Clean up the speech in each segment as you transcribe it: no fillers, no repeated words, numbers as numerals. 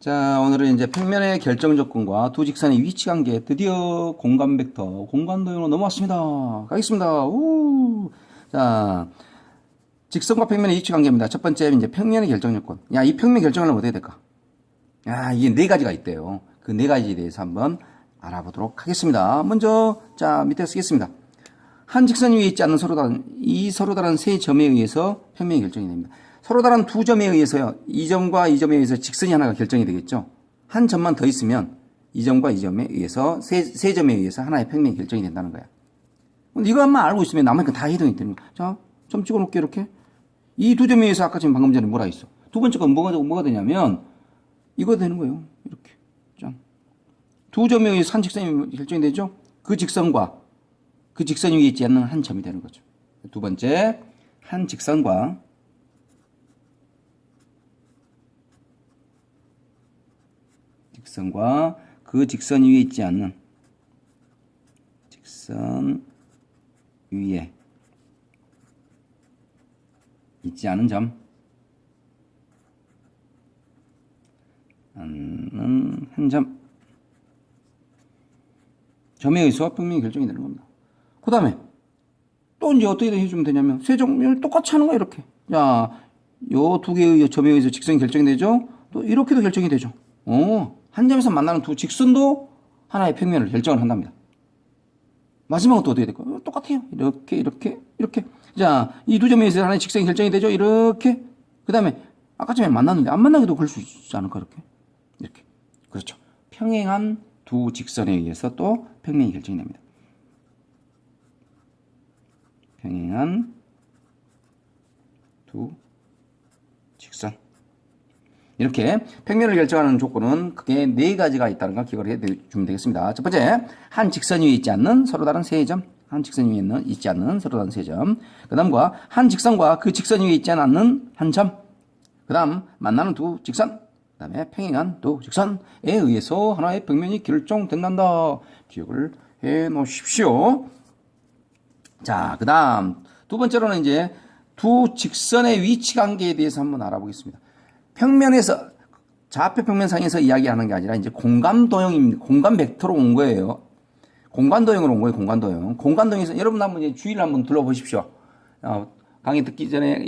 자, 오늘은 이제 평면의 결정 조건과 두 직선의 위치 관계, 드디어 공간 벡터, 공간 도형으로 넘어왔습니다. 가겠습니다. 우! 자, 직선과 평면의 위치 관계입니다. 첫 번째, 이제 평면의 결정 조건. 야, 이 평면 결정하려면 어떻게 될까? 야, 이게 네 가지가 있대요. 그 네 가지에 대해서 한번 알아보도록 하겠습니다. 먼저, 자, 밑에 쓰겠습니다. 한 직선 위에 있지 않는 서로 다른 세 점에 의해서 평면이 결정이 됩니다. 서로 다른 두 점에 의해서요. 이 점과 이 점에 의해서 직선이 하나가 결정이 되겠죠. 한 점만 더 있으면 이 점과 이 점에 의해서 세 점에 의해서 하나의 평면이 결정이 된다는 거야. 이것만 알고 있으면 나머지 다 해동이 되는 거야. 자, 점 찍어놓을게 이렇게. 이 두 점에 의해서 아까 지금 방금 전에 뭐라 했어? 두 번째 건 뭐가 되냐면 이거 되는 거예요. 이렇게. 자, 두 점에 의해서 한 직선이 결정이 되죠. 그 직선과 그 직선 위에 있지 않는 한 점이 되는 거죠. 두 번째, 한 직선과 그 직선 위에 있지 않는 직선 위에 있지 않은 점 한 점에 의해서 평면이 결정이 되는 겁니다. 그 다음에 또 이제 어떻게 해주면 되냐면 세 점을 똑같이 하는 거야. 이렇게. 자, 요 두 개의 점에 의해서 직선이 결정이 되죠. 또 이렇게도 결정이 되죠. 한 점에서 만나는 두 직선도 하나의 평면을 결정을 한답니다. 마지막은 또 어떻게 될까? 똑같아요. 이렇게. 자, 이 두 점에 의해서 하나의 직선이 결정이 되죠. 이렇게. 그 다음에 아까 전에 만났는데 안 만나게도 그럴 수 있지 않을까? 이렇게. 그렇죠. 평행한 두 직선에 의해서 또 평면이 결정이 됩니다. 평행한 두 직선. 이렇게 평면을 결정하는 조건은 크게 네 가지가 있다는 걸 기억을 해주면 되겠습니다. 첫 번째, 한 직선 위에 있지 않는 서로 다른 세 점. 한 직선 위에 있지 않는 서로 다른 세 점. 그 다음과 한 직선과 그 직선 위에 있지 않는 한 점. 그 다음 만나는 두 직선. 그 다음에 평행한 두 직선에 의해서 하나의 평면이 결정된다. 기억을 해 놓으십시오. 자, 그 다음 두 번째로는 이제 두 직선의 위치 관계에 대해서 한번 알아보겠습니다. 평면에서 좌표 평면상에서 이야기하는 게 아니라 이제 공간 도형입니다. 공간 벡터로 온 거예요. 공간 도형으로 온 거예요. 공간 도형. 공간 도형에서 여러분 한번 이제 주위를 한번 둘러보십시오. 강의 듣기 전에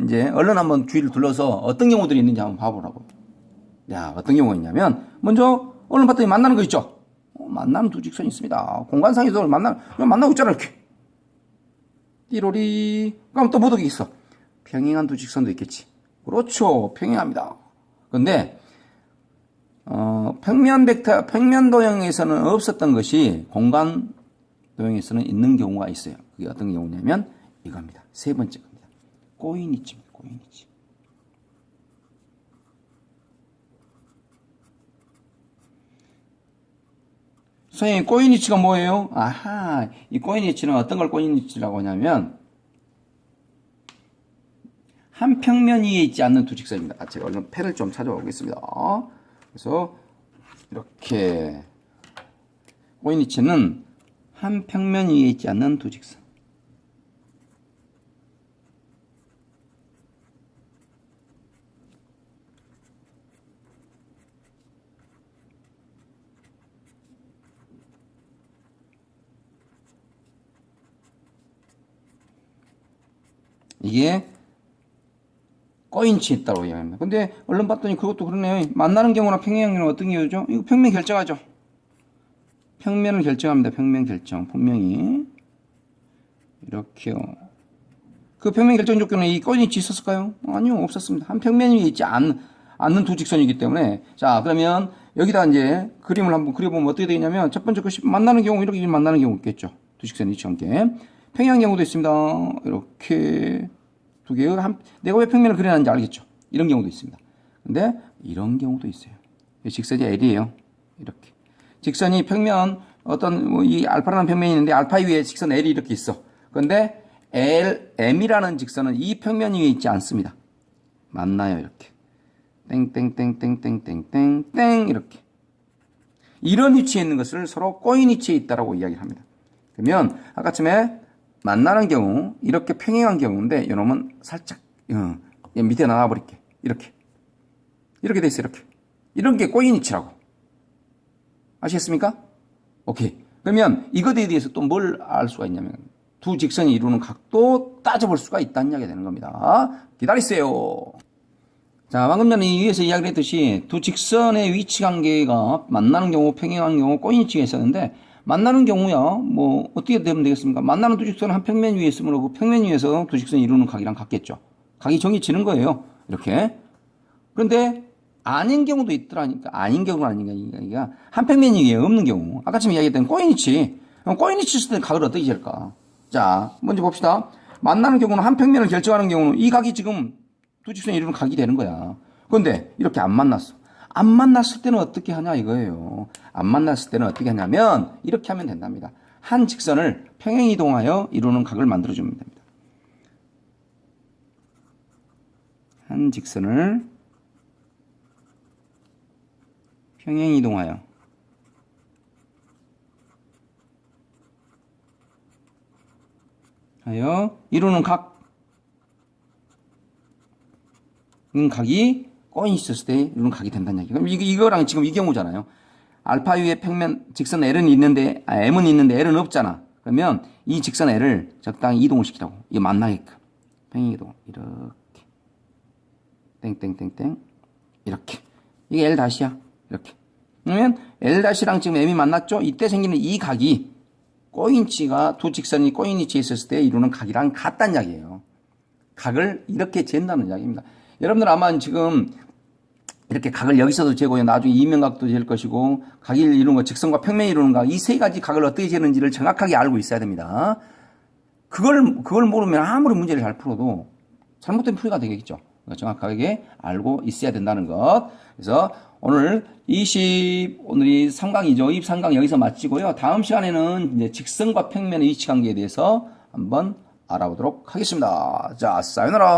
이제 얼른 한번 주위를 둘러서 어떤 경우들이 있는지 한번 봐보라고. 야, 어떤 경우가 있냐면 먼저 얼른 봤더니 만나는 거 있죠. 만나는 두 직선이 있습니다. 공간상에서 만나고 있잖아 이렇게. 띠로리. 그럼 또 뭐도 있어. 평행한 두 직선도 있겠지. 그렇죠. 평행합니다. 그런데 평면 도형에서는 없었던 것이 공간 도형에서는 있는 경우가 있어요. 그게 어떤 경우냐면 이겁니다. 세 번째 겁니다. 꼬인위치입니다. 꼬인위치. 선생님, 꼬인위치가 뭐예요? 아하, 이 꼬인위치는 어떤 걸 꼬인위치라고 하냐면 한 평면 위에 있지 않는 두 직선입니다. 제가 얼른 펜을 좀 찾아오겠습니다. 그래서 이렇게 꼬인위치는 한 평면 위에 있지 않는 두 직선. 이게 꼬인치 있다고 이야기합니다. 근데 얼른 봤더니 그것도 그러네요. 만나는 경우나 평행한 경우는 어떤 경우죠? 이거 평면 결정하죠. 평면을 결정합니다. 평면 결정. 분명히 이렇게요. 그 평면 결정 조건에 이 꼬인치 있었을까요? 아니요, 없었습니다. 한 평면 위에 있지 않는 두 직선이기 때문에. 자, 그러면 여기다 이제 그림을 한번 그려보면 어떻게 되냐면 첫 번째 것이 만나는 경우 이렇게 만나는 경우 있겠죠. 두 직선이 있지 않게. 평행한 경우도 있습니다. 이렇게 두 개의 내가 왜 평면을 그려놨는지 알겠죠? 이런 경우도 있습니다. 근데 이런 경우도 있어요. 직선이 L이에요. 이렇게. 직선이 평면 이 알파라는 평면이 있는데 알파 위에 직선 L이 이렇게 있어. 그런데 M이라는 직선은 이 평면 위에 있지 않습니다. 맞나요? 이렇게. 땡땡땡땡땡땡땡땡 이렇게. 이런 위치에 있는 것을 서로 꼬인 위치에 있다라고 이야기를 합니다. 그러면 아까쯤에 만나는 경우 이렇게 평행한 경우인데 이놈은 살짝 밑에 나와버릴게. 이렇게 이렇게 돼 있어요. 이렇게. 이런 게 꼬인위치라고. 아시겠습니까? 오케이. 그러면 이것에 대해서 또 뭘 알 수가 있냐면 두 직선이 이루는 각도 따져볼 수가 있다는 이야기가 되는 겁니다. 기다리세요. 자, 방금 전에 위에서 이야기를 했듯이 두 직선의 위치 관계가 만나는 경우, 평행하는 경우, 꼬인위치가 있었는데 만나는 경우야 뭐 어떻게 되면 되겠습니까? 만나는 두 직선은 한 평면 위에 있으므로 그 평면 위에서 두 직선이 이루는 각이랑 같겠죠. 각이 정해지는 거예요. 이렇게. 그런데 아닌 경우도 있더라니까. 아닌 경우가 아닌가. 한 평면 위에 없는 경우. 아까 전에 이야기했던 꼬인위치. 꼬인위치 있을 때 각을 어떻게 잴까? 자, 먼저 봅시다. 만나는 경우는 한 평면을 결정하는 경우는 이 각이 지금 두 직선이 이루는 각이 되는 거야. 그런데 이렇게 안 만났어. 안 만났을 때는 어떻게 하냐 이거예요. 안 만났을 때는 어떻게 하냐면 이렇게 하면 된답니다. 한 직선을 평행이동하여 이루는 각을 만들어주면 됩니다. 한 직선을 평행이동하여 이루는 각이 꼬인 있었을 때 이루는 각이 된다는 얘기. 그럼 이거랑 지금 이 경우잖아요. 알파 위에 평면 직선 L은 있는데 M은 있는데 L은 없잖아. 그러면 이 직선 L을 적당히 이동을 시키라고. 이거 만나게끔 평행이동 이렇게 땡땡땡땡 이렇게 이게 L 다시야 이렇게. 그러면 L 다시랑 지금 M이 만났죠. 이때 생기는 이 각이 꼬인치가 두 직선이 꼬인 위치에 있었을 때 이루는 각이랑 같다는 이야기예요. 각을 이렇게 잰다는 이야기입니다. 여러분들 아마 지금 이렇게 각을 여기서도 재고요. 나중에 이면각도 잴 것이고 각이 이루는 거, 직선과 평면이 이루는 각, 이 세 가지 각을 어떻게 재는지를 정확하게 알고 있어야 됩니다. 그걸 모르면 아무리 문제를 잘 풀어도 잘못된 풀이가 되겠죠. 정확하게 알고 있어야 된다는 것. 그래서 오늘이 3강이죠. 23강 여기서 마치고요. 다음 시간에는 이제 직선과 평면의 위치 관계에 대해서 한번 알아보도록 하겠습니다. 자, 사요나라.